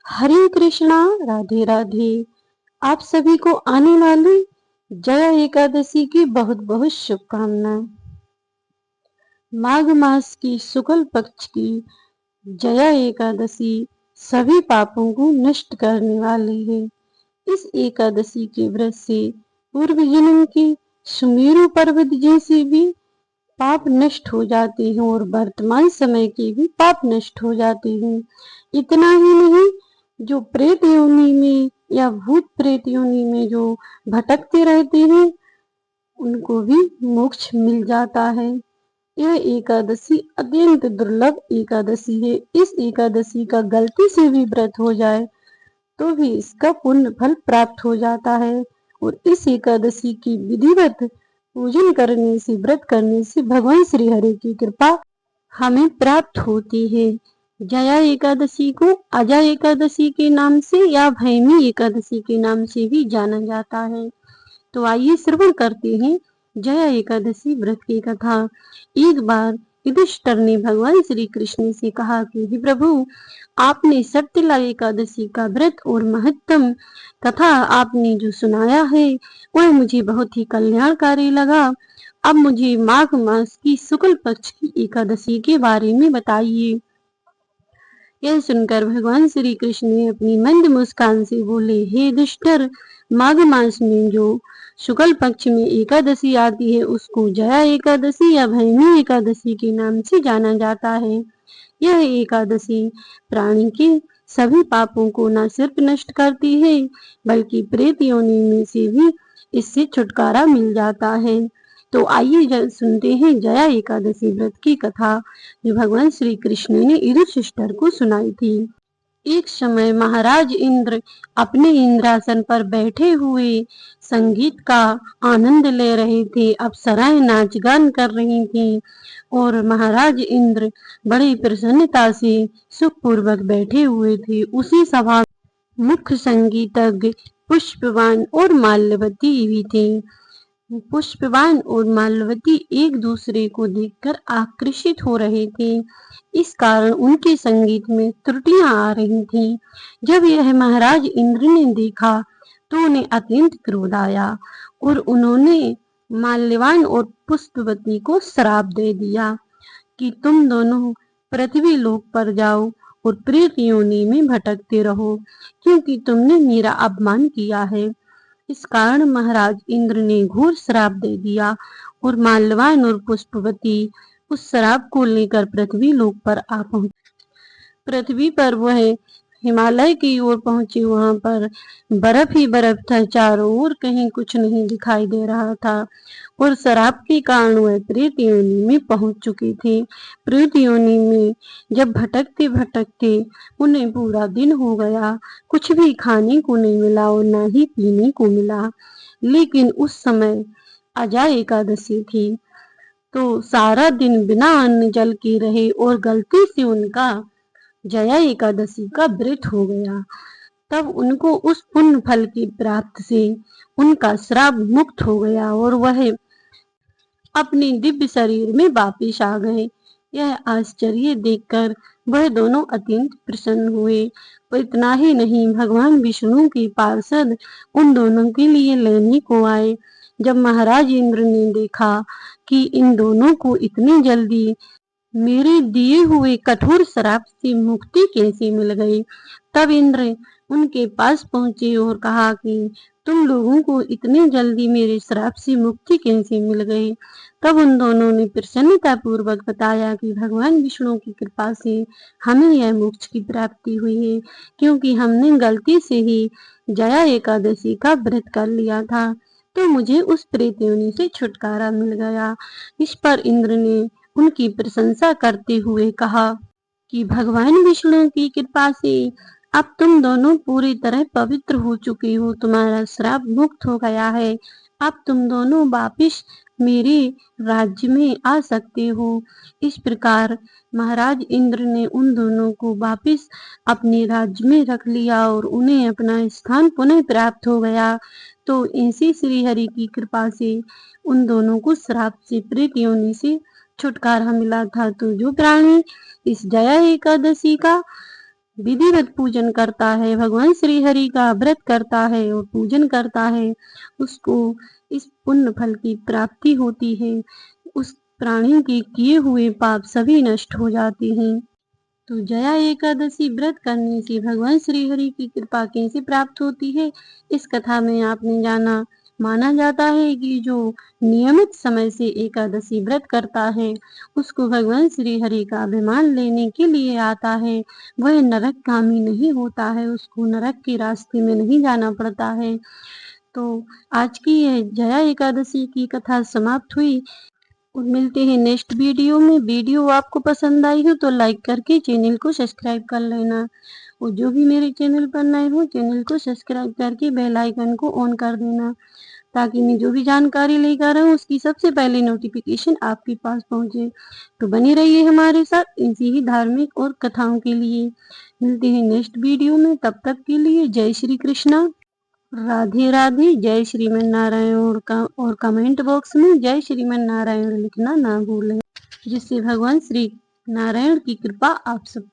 हरे कृष्णा, राधे राधे। आप सभी को आने वाली जया एकादशी की बहुत बहुत शुभकामनाएं। माघ मास की शुक्ल पक्ष की जया एकादशी सभी पापों को नष्ट करने वाली है। इस एकादशी के व्रत से पूर्व जन्म की सुमेरु पर्वत जैसे भी पाप नष्ट हो जाते हैं और वर्तमान समय के भी पाप नष्ट हो जाते हैं। इतना ही नहीं, जो प्रेत योनि में या भूत प्रेत योनि में जो भटकते रहते हैं उनको भी मोक्ष मिल जाता है। यह एकादशी अत्यंत दुर्लभ एकादशी है। इस एकादशी का गलती से भी व्रत हो जाए तो भी इसका पुण्य फल प्राप्त हो जाता है। और इस एकादशी की विधिवत पूजन करने से, व्रत करने से भगवान श्री हरि की कृपा हमें प्राप्त होती है। जया एकादशी को अजय एकादशी के नाम से या भैमी एकादशी के नाम से भी जाना जाता है। तो आइए श्रवण करते हैं जया एकादशी व्रत की कथा। एक बार युधिष्ठिर ने भगवान श्री कृष्ण से कहा कि हे प्रभु, आपने सत्यला एकादशी का व्रत और महत्तम कथा आपने जो सुनाया है वह मुझे बहुत ही कल्याणकारी लगा। अब मुझे माघ मास की शुक्ल पक्ष की एकादशी के बारे में बताइए। यह सुनकर भगवान श्री कृष्ण ने अपनी मंद मुस्कान से बोले, हे युधिष्ठिर, माघ मास में जो शुक्ल पक्ष में एकादशी आती है उसको जया एकादशी या भैमी एकादशी के नाम से जाना जाता है। यह एकादशी प्राणी के सभी पापों को न सिर्फ नष्ट करती है बल्कि प्रेत योनि में से भी इससे छुटकारा मिल जाता है। तो आइए सुनते हैं जया एकादशी व्रत की कथा जो भगवान श्री कृष्ण ने युधिष्ठिर को सुनाई थी। एक समय महाराज इंद्र अपने इंद्रासन पर बैठे हुए संगीत का आनंद ले रहे थे। अप्सराएं नाच गान कर रही थीं और महाराज इंद्र बड़ी प्रसन्नता से सुखपूर्वक बैठे हुए थे। उसी सभा में मुख्य संगीतज्ञ पुष्पवान और माल्यवती भी थे। पुष्पवान और माल्यवती एक दूसरे को देखकर आकर्षित हो रहे थे। इस कारण उनके संगीत में त्रुटियां आ रही थीं। जब यह महाराज इंद्र ने देखा तो उन्हें अत्यंत क्रोध आया और उन्होंने माल्यवान और पुष्पवती को श्राप दे दिया कि तुम दोनों पृथ्वी लोक पर जाओ और प्रेत योनि में भटकते रहो, क्योंकि तुमने मेरा अपमान किया है। इस कारण महाराज इंद्र ने घोर श्राप दे दिया और माल्यवान और पुष्पवती उस श्राप को लेकर पृथ्वी लोक पर आ पहुंचे। पृथ्वी पर वह हिमालय की ओर पहुंचे। वहां पर बर्फ ही बर्फ था, चारों ओर कहीं कुछ नहीं दिखाई दे रहा था और श्राप के कारण वह प्रेत योनि में पहुंच चुके थे। प्रेत योनि में जब भटकते भटकते उन्हें पूरा दिन हो गया, कुछ भी खाने को नहीं मिला और न ही पीने को मिला। लेकिन उस समय अजय एकादशी थी तो सारा दिन बिना अन्न जल के रहे और गलती से उनका जया एकादशी का व्रत हो गया। तब उनको उस पुण्य फल की प्राप्ति से उनका श्राप मुक्त हो गया और वह अपने दिव्य शरीर में वापिस आ गए। यह आश्चर्य देखकर वह दोनों अत्यंत प्रसन्न हुए। और इतना ही नहीं, भगवान विष्णु के पार्षद उन दोनों के लिए लेने को आए। जब महाराज इंद्र ने देखा कि इन दोनों को इतनी जल्दी मेरे दिए हुए कठोर श्राप से मुक्ति कैसे मिल गई, तब इंद्र उनके पास पहुंचे और कहा कि तुम लोगों को इतनी जल्दी मेरे श्राप से मुक्ति कैसे मिल गई। तब उन दोनों ने प्रसन्नता पूर्वक बताया कि भगवान विष्णु की कृपा से हमें यह मोक्ष की प्राप्ति हुई है, क्योंकि हमने गलती से ही जया एकादशी का व्रत कर लिया था, तो मुझे उस प्रेत योनि से छुटकारा मिल गया। इस पर इंद्र ने उनकी प्रशंसा करते हुए कहा कि भगवान विष्णु की कृपा से अब तुम दोनों पूरी तरह पवित्र हो चुके हो, तुम्हारा श्राप मुक्त हो गया है। अब तुम दोनों वापिस मेरे राज्य में आ सकते हो। इस प्रकार महाराज इंद्र ने उन दोनों को वापिस अपने राज्य में रख लिया और उन्हें अपना स्थान पुनः प्राप्त हो गया। तो ऐसी श्री हरि की कृपा से उन दोनों को श्राप से, प्रेत योनि से छुटकारा मिला था। तो जो प्राणी इस जया एकादशी का विधिवत पूजन करता है, भगवान श्री हरि का व्रत करता है और पूजन करता है, उसको इस पुण्य फल की प्राप्ति होती है। उस प्राणी के किए हुए पाप सभी नष्ट हो जाते हैं। तो जया एकादशी व्रत करने से भगवान श्री हरि की कृपा कैसे प्राप्त होती है, इस कथा में आपने जाना। माना जाता है कि जो नियमित समय से एकादशी व्रत करता है, उसको भगवान श्री हरि का अभिमान लेने के लिए आता है, वह नरकगामी नहीं होता है, उसको नरक के रास्ते में नहीं जाना पड़ता है। तो आज की यह जया एकादशी की कथा समाप्त हुई और मिलते हैं नेक्स्ट वीडियो में। वीडियो आपको पसंद आई हो तो लाइक करके चैनल को सब्सक्राइब कर लेना, और जो भी मेरे चैनल पर नए हो चैनल को सब्सक्राइब करके बेल आइकन को ऑन कर देना, ताकि मैं जो भी जानकारी लेकर आऊँ उसकी सबसे पहले नोटिफिकेशन आपके पास पहुँचे। तो बने रहिए हमारे साथ ऐसी ही धार्मिक और कथाओं के लिए। मिलते हैं नेक्स्ट वीडियो में, तब तक के लिए जय श्री कृष्णा, राधे राधे, जय श्रीमन नारायण। और कमेंट बॉक्स में जय श्रीमन नारायण लिखना ना भूलें, जिससे भगवान श्री नारायण की कृपा आप सब